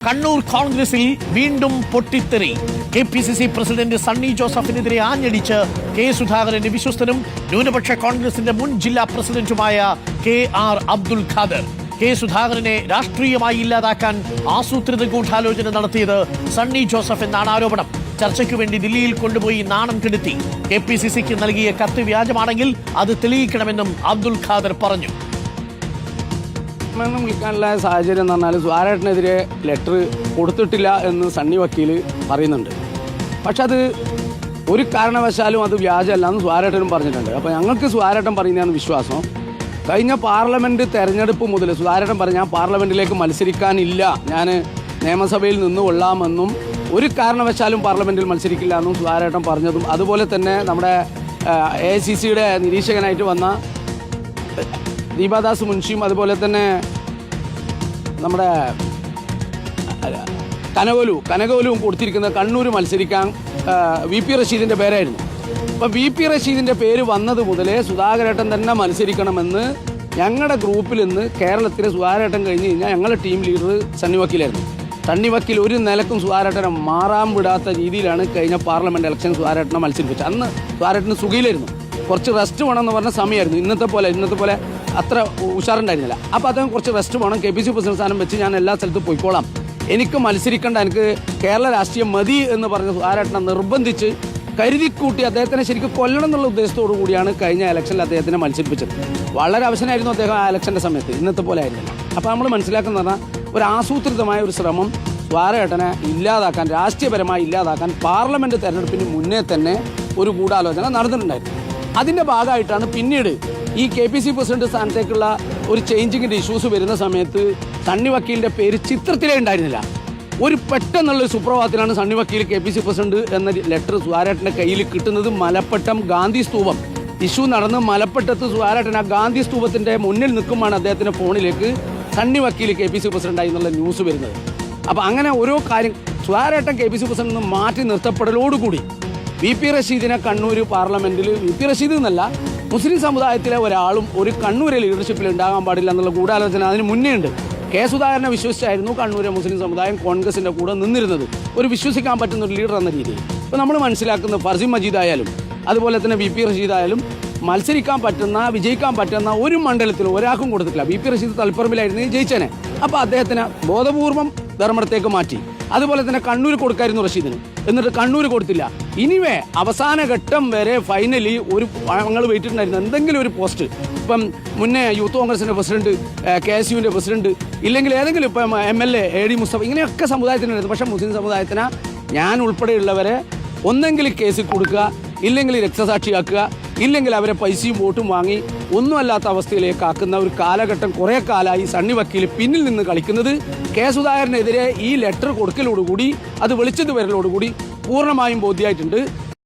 കണ്ണൂർ കോൺഗ്രസിൽ വീണ്ടും പൊട്ടിത്തെറി. KPCC പ്രസിഡന്റ് സണ്ണി ജോസഫിനെതിരെ ആഞ്ഞടിച്ച് കെ സുധാകരന്റെ വിശ്വസ്തനും ന്യൂനപക്ഷ കോൺഗ്രസിന്റെ മുൻ ജില്ലാ പ്രസിഡന്റുമായ KR അബ്ദുൽ ഖാദർ. കെ സുധാകരനെ രാഷ്ട്രീയമായി ഇല്ലാതാക്കാൻ ആസൂത്രിത ഗൂഢാലോചന നടത്തിയത് സണ്ണി ജോസഫ് എന്നാണ് ആരോപണം. ചർച്ചയ്ക്കു വേണ്ടി ദില്ലിയിൽ കൊണ്ടുപോയി നാണം കെടുത്തി. KPCCക്ക് നൽകിയ കത്ത് വ്യാജമാണെങ്കിൽ അത് തെളിയിക്കണമെന്നും അബ്ദുൽ ഖാദർ പറഞ്ഞു. വിളിക്കാനുള്ള സാഹചര്യം എന്ന് പറഞ്ഞാൽ സുധാകരനെതിരെ ലെറ്റർ കൊടുത്തിട്ടില്ല എന്ന് സണ്ണി വക്കീൽ പറയുന്നുണ്ട്. പക്ഷെ അത് ഒരു കാരണവശാലും അത് വ്യാജമല്ല എന്ന് സുധാകരനും പറഞ്ഞിട്ടുണ്ട്. അപ്പോൾ ഞങ്ങൾക്ക് സുധാകരൻ പറയുന്നതാണ് വിശ്വാസം. കഴിഞ്ഞ പാർലമെൻറ്റ് തെരഞ്ഞെടുപ്പ് മുതൽ സുധാകരൻ പറഞ്ഞ ഞാൻ പാർലമെൻറ്റിലേക്ക് മത്സരിക്കാനില്ല, ഞാൻ നിയമസഭയിൽ നിന്ന് കൊള്ളാമെന്നും ഒരു കാരണവശാലും പാർലമെൻറ്റിൽ മത്സരിക്കില്ല എന്നും സുധാകരൻ പറഞ്ഞതും, അതുപോലെ തന്നെ നമ്മുടെ AICCയുടെ നിരീക്ഷകനായിട്ട് വന്ന ദീപാദാസ് മുൻഷിയും അതുപോലെ തന്നെ നമ്മുടെ കനകോലുവും കൊടുത്തിരിക്കുന്നത് കണ്ണൂർ മത്സരിക്കാൻ VP റഷീദിൻ്റെ പേരായിരുന്നു. അപ്പോൾ VP റഷീദിൻ്റെ പേര് വന്നത് മുതലേ സുധാകരേട്ടൻ തന്നെ മത്സരിക്കണമെന്ന് ഞങ്ങളുടെ ഗ്രൂപ്പിൽ നിന്ന് കേരളത്തിലെ സുധാകരേട്ടൻ കഴിഞ്ഞ് കഴിഞ്ഞാൽ ഞങ്ങളുടെ ടീം ലീഡർ സണ്ണി വക്കീലായിരുന്നു. സണ്ണി വക്കീൽ ഒരു നിലക്കും സുധാകരേട്ടനെ മാറാൻ വിടാത്ത രീതിയിലാണ് കഴിഞ്ഞ പാർലമെൻറ്റ് ഇലക്ഷൻ സുധാകരേട്ടനെ മത്സരിപ്പിച്ചത്. അന്ന് സുധാകരേട്ടന് സുഖയിലായിരുന്നു, കുറച്ച് റെസ്റ്റ് വേണമെന്ന് പറഞ്ഞ സമയമായിരുന്നു. ഇന്നത്തെ പോലെ അത്ര ഉഷാറുണ്ടായിരുന്നില്ല. അപ്പോൾ അദ്ദേഹം കുറച്ച് റെസ്റ്റ് വേണം, KPCC പ്രസിഡന്റ് സ്ഥാനം വെച്ച് ഞാൻ എല്ലാ സ്ഥലത്തും പോയിക്കോളാം, എനിക്ക് മത്സരിക്കേണ്ട, എനിക്ക് കേരള രാഷ്ട്രീയം മതി എന്ന് പറഞ്ഞ് സുധാകരേട്ടനെ നിർബന്ധിച്ച് കരുതിക്കൂട്ടി അദ്ദേഹത്തിനെ ശരിക്കും കൊല്ലണം എന്നുള്ള ഉദ്ദേശത്തോടു കൂടിയാണ് കഴിഞ്ഞ ഇലക്ഷനിൽ അദ്ദേഹത്തിനെ മത്സരിപ്പിച്ചത്. വളരെ അവശനായിരുന്നു അദ്ദേഹം ആ ഇലക്ഷൻ്റെ സമയത്ത്, ഇന്നത്തെ പോലെ ആയിരുന്നില്ല. അപ്പോൾ നമ്മൾ മനസ്സിലാക്കുന്നത് പറഞ്ഞാൽ ഒരു ആസൂത്രിതമായ ഒരു ശ്രമം സുധാകരേട്ടനെ ഇല്ലാതാക്കാൻ, രാഷ്ട്രീയപരമായി ഇല്ലാതാക്കാൻ പാർലമെൻറ്റ് തെരഞ്ഞെടുപ്പിന് മുന്നേ തന്നെ ഒരു ഗൂഢാലോചന നടന്നിട്ടുണ്ടായിരുന്നു. അതിൻ്റെ ഭാഗമായിട്ടാണ് പിന്നീട് ഈ KPCC പ്രസിഡന്റ് സ്ഥാനത്തേക്കുള്ള ഒരു ചേഞ്ചിങ്ങിൻ്റെ ഇഷ്യൂസ് വരുന്ന സമയത്ത് സണ്ണി വക്കീലിൻ്റെ പേര് ചിത്രത്തിലേ ഉണ്ടായിരുന്നില്ല. ഒരു പെട്ടെന്നുള്ളൊരു സുപ്രഭാതത്തിലാണ് സണ്ണി വക്കീൽ KPCC പ്രസിഡന്റ് എന്ന ലെറ്റർ സുധാകരേട്ടൻ്റെ കയ്യിൽ കിട്ടുന്നത്. മലപ്പട്ടം ഗാന്ധി സ്തൂപം ഇഷ്യൂ നടന്ന് മലപ്പട്ടത്ത് സുധാകരേട്ടൻ ആ ഗാന്ധി സ്തൂപത്തിൻ്റെ മുന്നിൽ നിൽക്കുമ്പോൾ അദ്ദേഹത്തിൻ്റെ ഫോണിലേക്ക് സണ്ണി വക്കീൽ KPCC പ്രസിഡന്റായി എന്നുള്ള ന്യൂസ് വരുന്നത്. അപ്പോൾ അങ്ങനെ ഓരോ കാര്യം സുധാകരേട്ടൻ KPCC പ്രസിഡന്റ് നിന്ന് മാറ്റി നിർത്തപ്പെടലോടുകൂടി VP റഷീദിനെ കണ്ണൂർ പാർലമെൻറ്റിൽ, VP റഷീദ് എന്നല്ല, മുസ്ലിം സമുദായത്തിലെ ഒരാളും ഒരു കണ്ണൂരെ ലീഡർഷിപ്പിൽ ഉണ്ടാകാൻ പാടില്ല എന്നുള്ള ഗൂഢാലോചന അതിന് മുന്നേ ഉണ്ട്. കെ സുധാകരനെ വിശ്വസിച്ചായിരുന്നു കണ്ണൂരെ മുസ്ലിം സമുദായം കോൺഗ്രസിൻ്റെ കൂടെ നിന്നിരുന്നത്, ഒരു വിശ്വസിക്കാൻ പറ്റുന്ന ഒരു ലീഡർ എന്ന രീതിയിൽ. ഇപ്പോൾ നമ്മൾ മനസ്സിലാക്കുന്ന ഫർസി മജീദ് ആയാലും അതുപോലെ തന്നെ VP റഷീദ് ആയാലും മത്സരിക്കാൻ പറ്റുന്ന, വിജയിക്കാൻ പറ്റുന്ന ഒരു മണ്ഡലത്തിലും ഒരാൾക്കും കൊടുത്തിട്ടില്ല. VP റഷീദ് തളിപ്പറമ്പിലായിരുന്നു ജയിച്ചനെ. അപ്പോൾ അദ്ദേഹത്തിന് ബോധപൂർവം ധർമ്മടത്തേക്ക് മാറ്റി. അതുപോലെ തന്നെ കണ്ണൂർ കൊടുക്കായിരുന്നു റഷീദിന്, എന്നിട്ട് കണ്ണൂർ കൊടുത്തില്ല. ഇനിവേ അവസാന ഘട്ടം വരെ ഫൈനലി ഒരു ഞങ്ങൾ വെയിറ്റിട്ടുണ്ടായിരുന്നു എന്തെങ്കിലും ഒരു പോസ്റ്റ്. ഇപ്പം മുന്നേ യൂത്ത് കോൺഗ്രസിൻ്റെ പ്രസിഡന്റ്, KSUവിൻ്റെ പ്രസിഡന്റ്, ഇല്ലെങ്കിൽ ഏതെങ്കിലും ഇപ്പം MLA AD മുസ്തഫ, ഇങ്ങനെയൊക്കെ സമുദായത്തിനുണ്ടായിരുന്നു. പക്ഷേ മുസ്ലിം സമുദായത്തിന് ഞാൻ ഉൾപ്പെടെയുള്ളവരെ ഒന്നെങ്കിൽ കേസിൽ കൊടുക്കുക, ഇല്ലെങ്കിൽ രക്തസാക്ഷിയാക്കുക, ഇല്ലെങ്കിൽ അവരെ പൈസയും വോട്ടും വാങ്ങി ഒന്നുമല്ലാത്ത അവസ്ഥയിലേക്ക് ആക്കുന്ന ഒരു കാലഘട്ടം കുറേ കാലമായി സണ്ണി വക്കീൽ പിന്നിൽ നിന്ന് കളിക്കുന്നത്. കെ സുധാകരനെതിരെ ഈ ലെറ്റർ കൊടുക്കലോടുകൂടി, അത് വെളിച്ചത്ത് വരലോടുകൂടി പൂർണ്ണമായും ബോധ്യമായിട്ടുണ്ട്.